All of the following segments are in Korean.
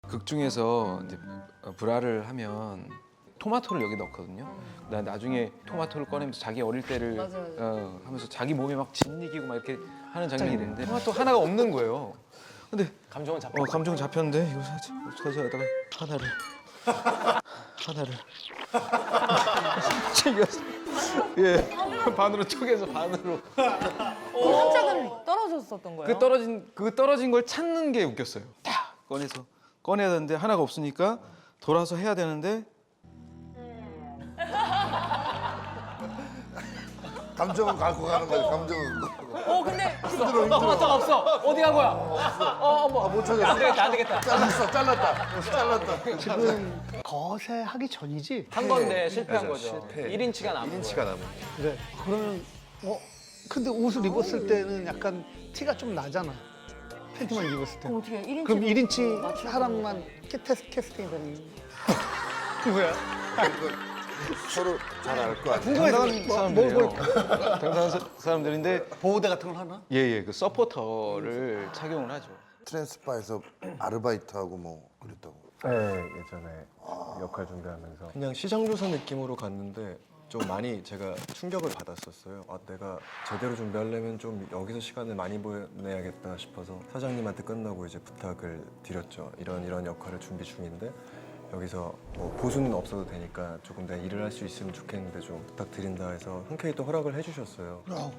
극 중에서 이제 불화를 하면 토마토를 여기 넣거든요. 나 나중에 토마토를 꺼내면서 자기 어릴 때를 맞아. 하면서 자기 몸에 막 짓이기고 막 이렇게 하는 장면이 있는데 토마토 하나가 없는 거예요. 근데 감정은 잡혀. 감정은 잡혔는데 이거 저기다가 하나를 챙겼어. 예, 반으로 쪼개서 반으로. 한 짝은 떨어졌었던 거예요? 그 떨어진 걸 찾는 게 웃겼어요. 딱 꺼내야 되는데 하나가 없으니까 돌아서 해야 되는데 감정은 갖고 가는 거지. 감정은. 근데 토마토가 없어. 어디 간 거야? 어머. 못 찾았어. 안 되겠다. 잘랐다. 지금 거세 하기 전이지? 한 건데 실패한 맞아, 거죠. 실패. 1인치가 남은 1인치가 남은. 그래. 그러면 근데 옷을 입었을 때는 약간 티가 좀 나잖아. 팬티만 입었을 때. 그럼 어떻게 1인치? 그럼 1인치 사람만 캐스팅이 되는 누구야? 서로 잘 알 거 아니야. 당당한 사람들이에요. 당당한 사람들인데 보호대 같은 걸 하나? 예예 그 서포터를 착용을 하죠. 트랜스파에서 아르바이트하고 뭐 그랬다고. 네, 예전에 역할 준비하면서 그냥 시장조사 느낌으로 갔는데 좀 많이 제가 충격을 받았었어요. 아, 내가 제대로 준비하려면 좀 여기서 시간을 많이 보내야겠다 싶어서 사장님한테 끝나고 이제 부탁을 드렸죠. 이런 역할을 준비 중인데 여기서 뭐 보수는 없어도 되니까 조금 내가 일을 할 수 있으면 좋겠는데 좀 부탁드린다 해서 흔쾌히 또 허락을 해주셨어요. 야,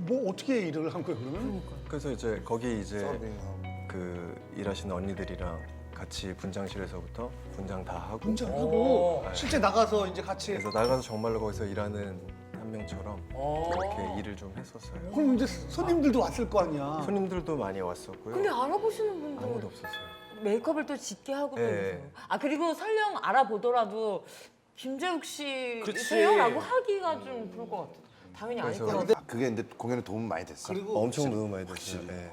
뭐 어떻게 일을 한 거야 그러면? 그래서 이제 거기 이제 서빙하고. 그 일하시는 언니들이랑 같이 분장실에서부터 분장 다 하고 분장하고 실제 나가서 이제 같이. 그래서 나가서 정말로 거기서 일하는 한 명처럼 이렇게 일을 좀 했었어요. 그럼 이제 손님들도 왔을 거 아니야. 손님들도 많이 왔었고요. 근데 알아보시는 분들 아무도 없었어요. 메이크업을 또 짙게 하고 또 네. 이러세요. 그리고 설령 알아보더라도 김재욱 씨세요라고 그치. 하기가 좀 그럴 것 같아. 당연히 아닐 그래서 거라고. 그게 근데 공연에 도움 많이 됐어. 엄청 도움 많이 됐어요. 네,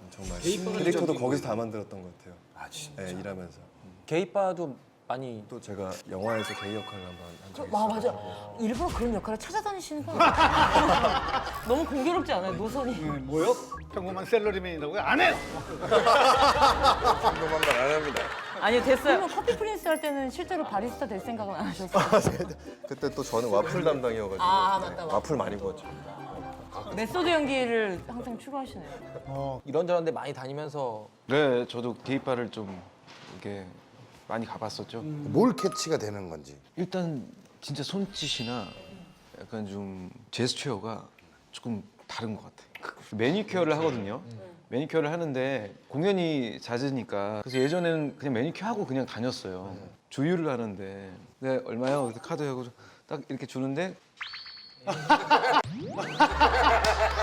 엄청 많이. 캐릭터도 거기서 다 만들었던 것 같아요. 아 진짜. 네, 일하면서. 게이바도 많이 또 제가 영화에서 게이 역할을 한번 한 적이 있어요. 맞아. 일부러 그런 역할을 찾아다니시는 거 아니야? 너무 공교롭지 않아요? 노선이. 뭐요? 평범한 셀러리맨이라고요? 안 해요. 궁금한 건 안 합니다. 아니 됐어요. 그럼 커피 프린스 할 때는 실제로 바리스타 될 생각은 안 하셨어요? 그때 또 저는 와플 담당이어가지고 맞다, 와플 많이 구웠죠. 메소드 연기를 항상 추구하시네요. 이런저런 데 많이 다니면서 네 저도 게이바를 좀 이렇게 많이 가봤었죠. 뭘 캐치가 되는 건지. 일단 진짜 손짓이나 약간 좀 제스처가 조금 다른 것 같아요. 매니큐어를 하거든요. 매니큐어를 하는데 공연이 잦으니까 그래서 예전에는 그냥 매니큐어 하고 그냥 다녔어요. 조율을 하는데 네 얼마요? 그래서 카드 하고 딱 이렇게 주는데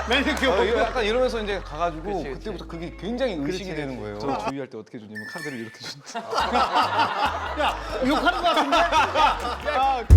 매니큐어. 이거 약간 이러면서 이제 가가지고 그치, 그치. 그때부터 그게 굉장히 의식이 되는 거예요. 저 조율할 때 어떻게 주냐면 카드를 이렇게 준다. 야, 욕하는 거 같은데? 야,